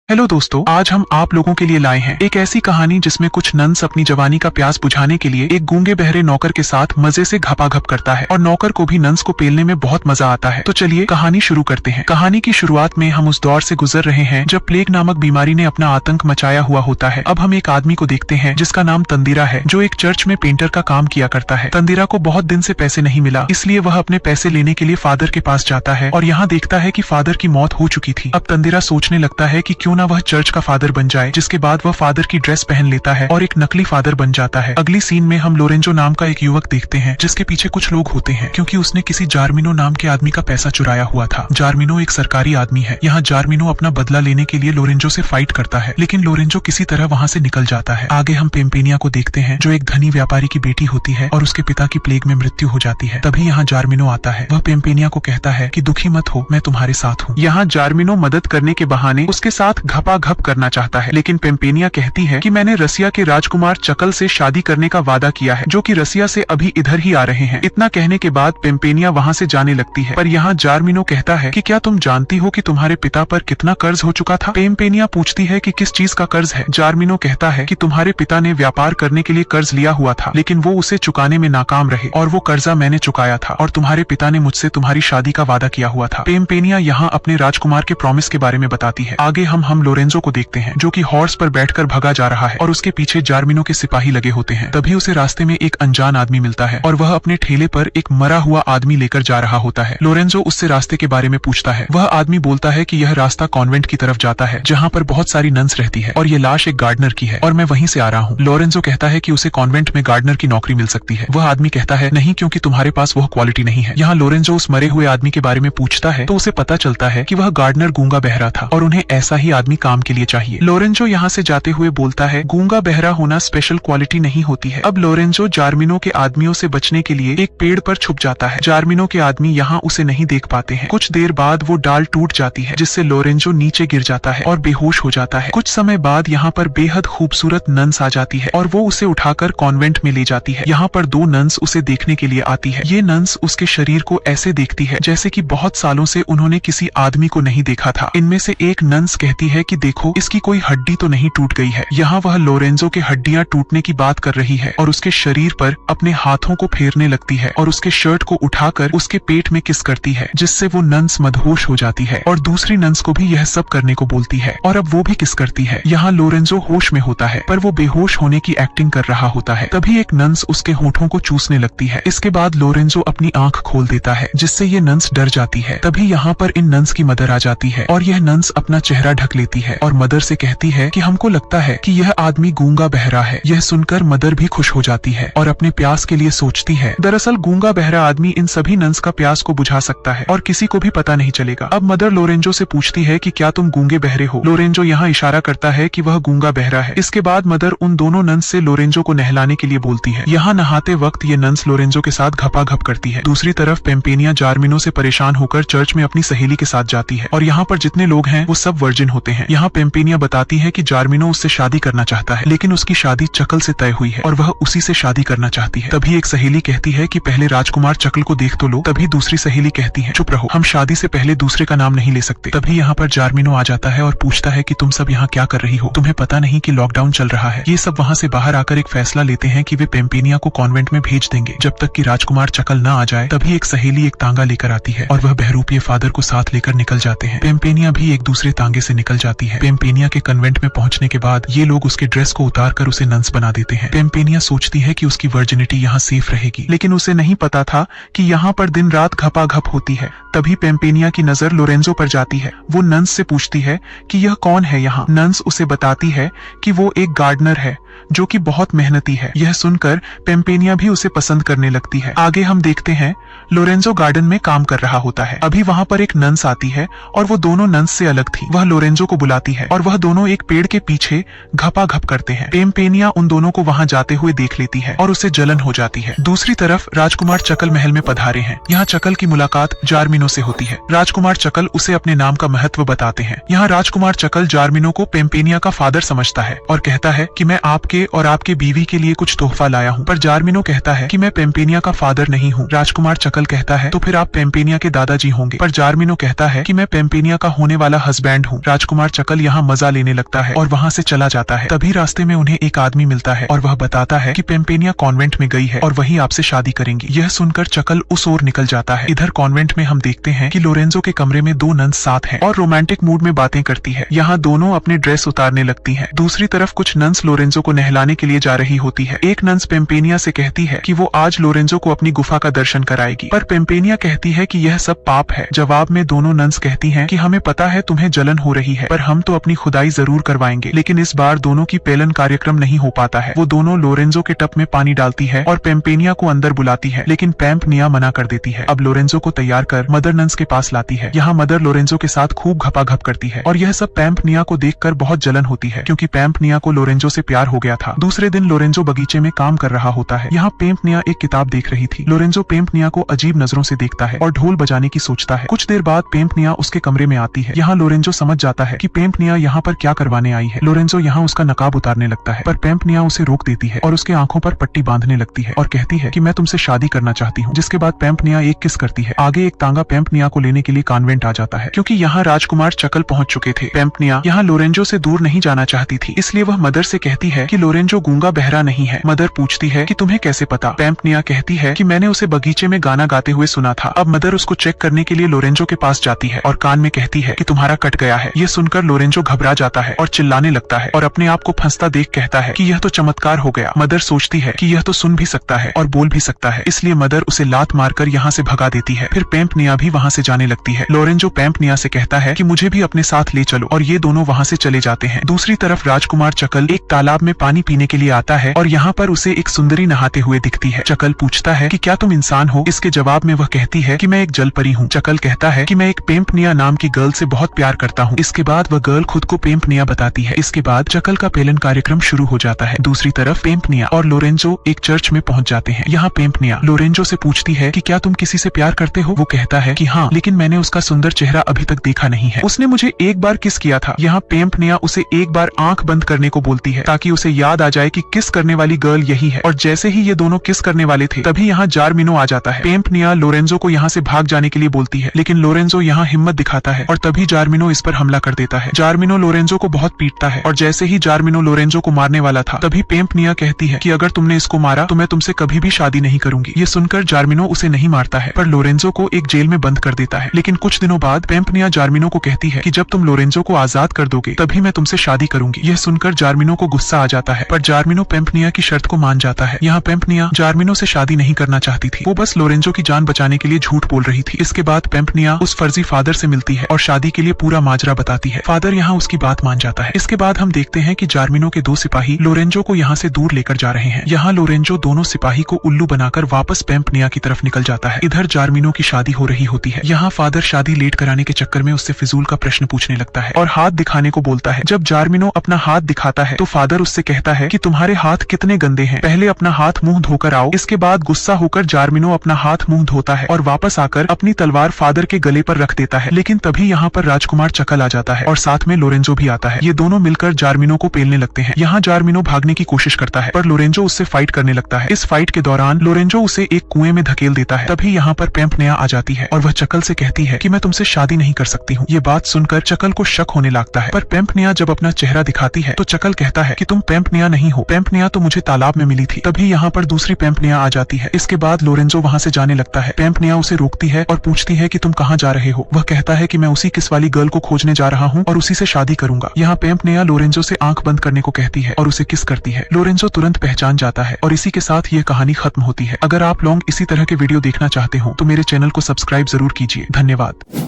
Hello दोस्तों, आज हम आप लोगों के लिए लाए हैं एक ऐसी कहानी जिसमें कुछ नन्स अपनी जवानी का प्यास बुझाने के लिए एक गूंगे बहरे नौकर के साथ मजे से घपाघप करता है और नौकर को भी नन्स को पेलने में बहुत मजा आता है। तो चलिए कहानी शुरू करते हैं। कहानी की शुरुआत में हम उस दौर से गुजर रहे हैं जब प्लेग नामक बीमारी ने अपना आतंक मचाया हुआ होता है। अब हम एक आदमी को देखते हैं जिसका नाम तंदीरा है, जो एक चर्च में पेंटर का काम किया करता है। तंदीरा को बहुत दिन से पैसे नहीं मिला, इसलिए वह अपने पैसे लेने के लिए फादर के पास जाता है और यहाँ देखता है कि फादर की मौत हो चुकी थी। अब तंदीरा सोचने लगता है कि क्यों ना वह चर्च का फादर बन जाए, जिसके बाद वह फादर की ड्रेस पहन लेता है और एक नकली फादर बन जाता है। अगली सीन में हम लोरेंजो नाम का एक युवक देखते हैं जिसके पीछे कुछ लोग होते हैं, क्योंकि उसने किसी जार्मिनो नाम के आदमी का पैसा चुराया हुआ था। जार्मिनो एक सरकारी आदमी है। यहाँ जार्मिनो अपना बदला लेने के लिए लोरेंजो से फाइट करता है, लेकिन लोरेंजो किसी तरह वहाँ से निकल जाता है। आगे हम पेम्पेनिया को देखते हैं, जो एक धनी व्यापारी की बेटी होती है और उसके पिता की प्लेग में मृत्यु हो जाती है। तभी यहाँ जार्मिनो आता है। वह पेम्पेनिया को कहता है कि दुखी मत हो, मैं तुम्हारे साथ हूँ। यहाँ जार्मिनो मदद करने के बहाने उसके साथ घपाघप करना चाहता है, लेकिन पेम्पेनिया कहती है कि मैंने रसिया के राजकुमार चकल से शादी करने का वादा किया है, जो कि रसिया से अभी इधर ही आ रहे हैं। इतना कहने के बाद पेम्पेनिया वहाँ से जाने लगती है, पर यहाँ जार्मिनो कहता है कि क्या तुम जानती हो कि तुम्हारे पिता पर कितना कर्ज हो चुका था? पेम्पेनिया पूछती है कि किस चीज का कर्ज है? जार्मिनो कहता है कि तुम्हारे पिता ने व्यापार करने के लिए कर्ज लिया हुआ था, लेकिन वो उसे चुकाने में नाकाम रहे और वो कर्जा मैंने चुकाया था, और तुम्हारे पिता ने मुझसे तुम्हारी शादी का वादा किया हुआ था। पेम्पेनिया यहाँ अपने राजकुमार के प्रॉमिस के बारे में बताती है। आगे हम लोरेंजो को देखते हैं, जो कि हॉर्स पर बैठकर भगा जा रहा है और उसके पीछे जार्मिनो के सिपाही लगे होते हैं। तभी उसे रास्ते में एक अनजान आदमी मिलता है और वह अपने ठेले पर एक मरा हुआ आदमी लेकर जा रहा होता है। लोरेंजो उससे रास्ते के बारे में पूछता है। वह आदमी बोलता है कि यह रास्ता कॉन्वेंट की तरफ जाता है, जहाँ पर बहुत सारी नन्स रहती है, और ये लाश एक गार्डनर की है और मैं वहीं से आ रहा हूँ। लोरेंजो कहता है कि उसे कॉन्वेंट में गार्डनर की नौकरी मिल सकती है। वह आदमी कहता है नहीं, क्योंकि तुम्हारे पास वह क्वालिटी नहीं है। यहाँ लोरेंजो उस मरे हुए आदमी के बारे में पूछता है तो उसे पता चलता है कि वह गार्डनर गूंगा बहरा था और उन्हें ऐसा ही आदमी काम के लिए चाहिए। लोरेंजो यहाँ से जाते हुए बोलता है गूंगा बहरा होना स्पेशल क्वालिटी नहीं होती है। अब लोरेंजो जार्मिनो के आदमियों से बचने के लिए एक पेड़ पर छुप जाता है। जार्मिनो के आदमी यहाँ उसे नहीं देख पाते हैं। कुछ देर बाद वो डाल टूट जाती है, जिससे लोरेंजो नीचे गिर जाता है और बेहोश हो जाता है। कुछ समय बाद यहाँ पर बेहद खूबसूरत नन्स आ जाती है और वो उसे उठाकर कॉन्वेंट में ले जाती है। यहाँ पर दो नन्स उसे देखने के लिए आती है। ये नन्स उसके शरीर को ऐसे देखती है जैसे कि बहुत सालों से उन्होंने किसी आदमी को नहीं देखा था। इनमें से एक नन्स कहती है कि देखो, इसकी कोई हड्डी तो नहीं टूट गई है। यहाँ वह लोरेंजो के हड्डियां टूटने की बात कर रही है और उसके शरीर पर अपने हाथों को फेरने लगती है और उसके शर्ट को उठाकर उसके पेट में किस करती है, जिससे वो नन्स मदहोश हो जाती है और दूसरी नन्स को भी यह सब करने को बोलती है और अब वो भी किस करती है। यहाँ लोरेंजो होश में होता है, पर वो बेहोश होने की एक्टिंग कर रहा होता है। तभी एक नन्स उसके होठों को चूसने लगती है। इसके बाद लोरेंजो अपनी आंख खोल देता है, जिससे ये नन्स डर जाती है। तभी यहाँ पर इन नन्स की मदर आ जाती है और यह नन्स अपना चेहरा ढक लेती है और मदर से कहती है कि हमको लगता है कि यह आदमी गूंगा बहरा है। यह सुनकर मदर भी खुश हो जाती है और अपने प्यास के लिए सोचती है। दरअसल गूंगा बहरा आदमी इन सभी नन्स का प्यास को बुझा सकता है और किसी को भी पता नहीं चलेगा। अब मदर लोरेंजो से पूछती है कि क्या तुम गूंगे बहरे हो? लोरेंजो यहाँ इशारा करता है कि वह गूंगा बहरा है। इसके बाद मदर उन दोनों नन्स से लोरेंजो को नहलाने के लिए बोलती है। यहाँ नहाते वक्त ये नन्स लोरेंजो के साथ घपाघप करती है। दूसरी तरफ पेम्पेनिया जार्मिनो से परेशान होकर चर्च में अपनी सहेली के साथ जाती है और यहाँ पर जितने लोग हैं वो सब वर्जिन होते हैं। यहाँ पेम्पेनिया बताती है कि जार्मिनो उससे शादी करना चाहता है, लेकिन उसकी शादी चकल से तय हुई है और वह उसी से शादी करना चाहती है। तभी एक सहेली कहती है कि पहले राजकुमार चकल को देख तो लो। तभी दूसरी सहेली कहती है चुप रहो, हम शादी से पहले दूसरे का नाम नहीं ले सकते। तभी यहाँ पर जार्मिनो आ जाता है और पूछता है कि तुम सब यहाँ क्या कर रही हो? तुम्हें पता नहीं कि लॉकडाउन चल रहा है? ये सब वहाँ से बाहर आकर एक फैसला लेते हैं कि वे पेम्पेनिया को कॉन्वेंट में भेज देंगे जब तक कि राजकुमार चकल न आ जाए। तभी एक सहेली एक तांगा लेकर आती है और वह बहरूपीय फादर को साथ लेकर निकल जाते हैं। पेम्पेनिया भी एक दूसरे तांगे से निकल जाती है। पेम्पेनिया के कन्वेंट में पहुंचने के बाद ये लोग उसके ड्रेस को उतारकर उसे नन्स बना देते हैं। पेम्पेनिया सोचती है कि उसकी वर्जिनिटी यहाँ सेफ रहेगी, लेकिन उसे नहीं पता था कि यहाँ पर दिन रात घपाघप होती है। तभी पेम्पेनिया की नजर लोरेंजो पर जाती है। वो नन्स से पूछती है कि यह कौन है यहाँ? नन्स उसे बताती है कि वो एक गार्डनर है जो कि बहुत मेहनती है। यह सुनकर पेम्पेनिया भी उसे पसंद करने लगती है। आगे हम देखते हैं लोरेंजो गार्डन में काम कर रहा होता है। अभी वहाँ पर एक नन्स आती है और वो दोनों नन्स से अलग थी। वह लोरेंजो को बुलाती है और वह दोनों एक पेड़ के पीछे घपाघप करते हैं। पेम्पेनिया उन दोनों को वहाँ जाते हुए देख लेती है और उसे जलन हो जाती है। दूसरी तरफ राजकुमार चकल महल में पधारे हैं। यहाँ चकल की मुलाकात जार्मिनो से होती है। राजकुमार चकल उसे अपने नाम का महत्व बताते हैं। यहाँ राजकुमार चकल जार्मिनो को पेम्पेनिया का फादर समझता है और कहता है कि मैं आपके और आपके बीवी के लिए कुछ तोहफा लाया हूँ, पर जार्मिनो कहता है कि मैं पेम्पेनिया का फादर नहीं हूँ। राजकुमार चकल चकल कहता है तो फिर आप पेम्पेनिया के दादाजी होंगे। पर जार्मिनो कहता है कि मैं पेम्पेनिया का होने वाला हस्बैंड हूँ। राजकुमार चकल यहाँ मजा लेने लगता है और वहाँ से चला जाता है। तभी रास्ते में उन्हें एक आदमी मिलता है और वह बताता है कि पेम्पेनिया कॉन्वेंट में गई है और वही आपसे शादी करेंगी। यह सुनकर चकल उस ओर निकल जाता है। इधर कॉन्वेंट में हम देखते हैं कि लोरेंजो के कमरे में दो नन्स साथ हैं और रोमांटिक मूड में बातें करती है। यहाँ दोनों अपने ड्रेस उतारने लगती हैं। दूसरी तरफ कुछ नन्स लोरेंजो को नहलाने के लिए जा रही होती है। एक नन्स पेम्पेनिया से कहती है कि वो आज लोरेंजो को अपनी गुफा का दर्शन कराएगी, पर पेम्पेनिया कहती है कि यह सब पाप है। जवाब में दोनों नन्स कहती हैं कि हमें पता है तुम्हें जलन हो रही है, पर हम तो अपनी खुदाई जरूर करवाएंगे। लेकिन इस बार दोनों की पेलन कार्यक्रम नहीं हो पाता है। वो दोनों लोरेंजो के टब में पानी डालती है और पेम्पेनिया को अंदर बुलाती है, लेकिन पेम्पेनिया मना कर देती है। अब लोरेंजो को तैयार कर मदर नन्स के पास लाती है। यहाँ मदर लोरेंजो के साथ खूब घपाघप करती है और यह सब पेम्पेनिया को देखकर बहुत जलन होती है, क्योंकि पेम्पेनिया को लोरेंजो से प्यार हो गया था। दूसरे दिन लोरेंजो बगीचे में काम कर रहा होता है। यहाँ पेम्पेनिया एक किताब देख रही थी। लोरेंजो पेम्पेनिया को अजीब नजरों से देखता है और ढोल बजाने की सोचता है। कुछ देर बाद पेम्पेनिया उसके कमरे में आती है। यहाँ लोरेंजो समझ जाता है कि पेम्पेनिया यहाँ पर क्या करवाने आई है। लोरेंजो यहाँ उसका नकाब उतारने लगता है, पर पेम्पेनिया उसे रोक देती है और उसके आंखों पर पट्टी बांधने लगती है और कहती है कि मैं तुमसे शादी करना चाहती हूँ। जिसके बाद पेम्पेनिया एक किस करती है। आगे एक तांगा पेम्पेनिया को लेने के लिए कॉन्वेंट आ जाता है, क्योंकि यहाँ राजकुमार चकल पहुंच चुके थे। पेम्पेनिया यहाँ लोरेंजो से दूर नहीं जाना चाहती थी, इसलिए वह मदर से कहती है कि लोरेंजो गूंगा बहरा नहीं है। मदर पूछती है कि तुम्हें कैसे पता। पेम्पेनिया कहती है कि मैंने उसे बगीचे में गाना गाते हुए सुना था। अब मदर उसको चेक करने के लिए लोरेंजो के पास जाती है और कान में कहती है कि तुम्हारा कट गया है। ये सुनकर लोरेंजो घबरा जाता है और चिल्लाने लगता है और अपने आप को फंसता देख कहता है कि यह तो चमत्कार हो गया। मदर सोचती है कि यह तो सुन भी सकता है और बोल भी सकता है, इसलिए मदर उसे लात मारकर यहाँ से भगा देती है। फिर पेम्पेनिया भी वहाँ से जाने लगती है। लोरेंजो पेम्पेनिया से कहता है कि मुझे भी अपने साथ ले चलो और ये दोनों वहाँ से चले जाते हैं। दूसरी तरफ राजकुमार चकल एक तालाब में पानी पीने के लिए आता है और यहाँ पर उसे एक सुंदरी नहाते हुए दिखती है। चकल पूछता है कि क्या तुम इंसान हो। इसके जवाब में वह कहती है कि मैं एक जलपरी हूँ। चकल कहता है कि मैं एक पेम्पेनिया नाम की गर्ल से बहुत प्यार करता हूँ। इसके बाद वह गर्ल खुद को पेम्पेनिया बताती है। इसके बाद चकल का पेलन कार्यक्रम शुरू हो जाता है। दूसरी तरफ पेम्पेनिया और लोरेंजो एक चर्च में पहुंच जाते हैं। यहाँ पेम्पेनिया लोरेंजो से पूछती है कि क्या तुम किसी से प्यार करते हो। वो कहता है कि हाँ, लेकिन मैंने उसका सुंदर चेहरा अभी तक देखा नहीं है। उसने मुझे एक बार किस किया था। यहाँ पेम्पेनिया उसे एक बार आंख बंद करने को बोलती है ताकि उसे याद आ जाए कि किस करने वाली गर्ल यही है। और जैसे ही ये दोनों किस करने वाले थे, तभी यहाँ जार्मिनो आ जाता है। पेम्पेनिया लोरेंजो को यहाँ से भाग जाने के लिए बोलती है, लेकिन लोरेंजो यहाँ हिम्मत दिखाता है और तभी जार्मिनो इस पर हमला कर देता है। जार्मिनो लोरेंजो को बहुत पीटता है और जैसे ही जार्मिनो लोरेंजो को मारने वाला था, तभी पेम्पेनिया कहती है कि अगर तुमने इसको मारा तो मैं तुमसे कभी भी शादी नहीं करूंगी। ये सुनकर जार्मिनो उसे नहीं मारता है, पर लोरेंजो को एक जेल में बंद कर देता है। लेकिन कुछ दिनों बाद पेम्पेनिया जार्मिनो को कहती है कि जब तुम लोरेंजो को आजाद कर दोगे तभी मैं तुमसे शादी करूंगी। यह सुनकर जार्मिनो को गुस्सा आ जाता है, पर जार्मिनो पेम्पेनिया की शर्त को मान जाता है। यहाँ पेम्पेनिया जार्मिनो से शादी नहीं करना चाहती थी, वो बस लोरेंजो की जान बचाने के लिए झूठ बोल रही थी। इसके बाद पेम्पेनिया उस फर्जी फादर से मिलती है और शादी के लिए पूरा माजरा बताती है। फादर यहाँ उसकी बात मान जाता है। इसके बाद हम देखते हैं कि जार्मिनो के दो सिपाही लोरेंजो को यहाँ से दूर लेकर जा रहे हैं। यहाँ लोरेंजो दोनों सिपाही को उल्लू बनाकर वापस पेम्पेनिया की तरफ निकल जाता है। इधर जार्मिनो की शादी हो रही होती है। यहाँ फादर शादी लेट कराने के चक्कर में उससे फिजूल का प्रश्न पूछने लगता है और हाथ दिखाने को बोलता है। जब जार्मिनो अपना हाथ दिखाता है तो फादर उससे कहता है कि तुम्हारे हाथ कितने गंदे हैं, पहले अपना हाथ मुंह धोकर आओ। इसके बाद गुस्सा होकर जार्मिनो अपना हाथ मुंह धोता है और वापस आकर अपनी तलवार फादर के गले पर रख देता है। लेकिन तभी यहाँ पर राजकुमार चकल आ जाता है और साथ में लोरेंजो भी आता है। ये दोनों मिलकर जार्मिनो को पेलने लगते हैं। यहाँ जार्मिनो भागने की कोशिश करता है, पर लोरेंजो उससे फाइट करने लगता है। इस फाइट के दौरान लोरेंजो उसे एक कुएं में धकेल देता है। तभी यहाँ पर पेम्पेनिया आ जाती है और वह चकल से कहती है कि मैं तुमसे शादी नहीं कर सकती हूँ। ये बात सुनकर चकल को शक होने लगता है, पर पेम्पेनिया जब अपना चेहरा दिखाती है तो चकल कहता है कि तुम पेम्पेनिया नहीं हो, पेम्पेनिया तो मुझे तालाब में मिली थी। तभी यहाँ पर दूसरी पेम्पेनिया आ जाती है। इसके बाद लोरेंजो वहाँ से जाने लगता है। पेम्पेनिया उसे रोकती है और पूछती है कि तुम कहाँ जा रहे हो। वह कहता है कि मैं उसी किस वाली गर्ल को खोजने जा रहा हूँ और उसी से शादी करूंगा। यहाँ पेम्पेनिया लोरेंजो से आंख बंद करने को कहती है और उसे किस करती है। लोरेंजो तुरंत पहचान जाता है और इसी के साथ ये कहानी खत्म होती है। अगर आप लोग इसी तरह के वीडियो देखना चाहते हो तो मेरे चैनल को सब्सक्राइब जरूर कीजिए। धन्यवाद।